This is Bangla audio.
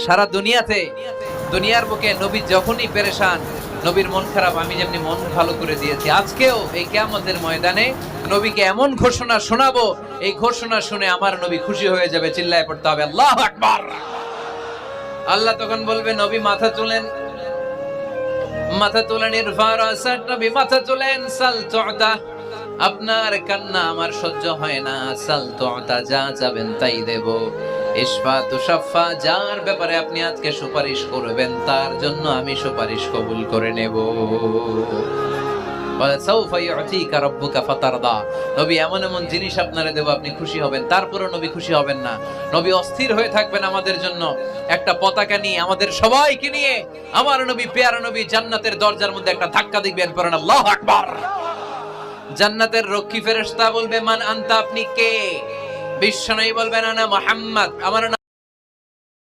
সারা দুনিয়াতে, দুনিয়ার বুকে নবী যখনই পেরেশান, নবীর মন খারাপ, আমি যেমনি মন ভালো করে দিয়েছি, আজকেও এই কিয়ামতের ময়দানে নবীকে এমন ঘোষণা শোনাবো, এই ঘোষণা শুনে আমার নবী খুশি হয়ে যাবে। চিল্লায় পড়তে হবে আল্লাহু আকবার। আল্লাহ তখন বলবে, নবী মাথা তুলেন, মাথা তুলেন, ইরফা রাসাক, নবী মাথা তুলেন, সাল তু'তা, আপনার কান্না আমার সহ্য হয় না, সাল তু'তা, যা চাবেন তাই দেব। ইশফা তুশাফা, যার ব্যাপারে আপনি আজকে সুপারিশ করবেন তার জন্য আমি সুপারিশ কবুল করে নেব। বলে সাউফা ইউতিকা রাব্বুকা ফাতারদা, নবী এমন এমন জিনিস আপনারে দেব আপনি খুশি হবেন। তারপরে নবী খুশি হবেন না, নবী অস্থির হয়ে থাকবেন আমাদের জন্য। একটা পতাকা নিয়ে, আমাদের সবাইকে নিয়ে আমার নবী, পেয়ারা নবী জান্নাতের দরজার মধ্যে একটা ধাক্কা দিবেন, পড়েন আল্লাহু আকবার। জান্নাতের রক্ষী ফেরেশতা বলবে, মান আনতা, আপনি কে? বিশ্বনবী বলবেন, আনা মুহাম্মদ, আমার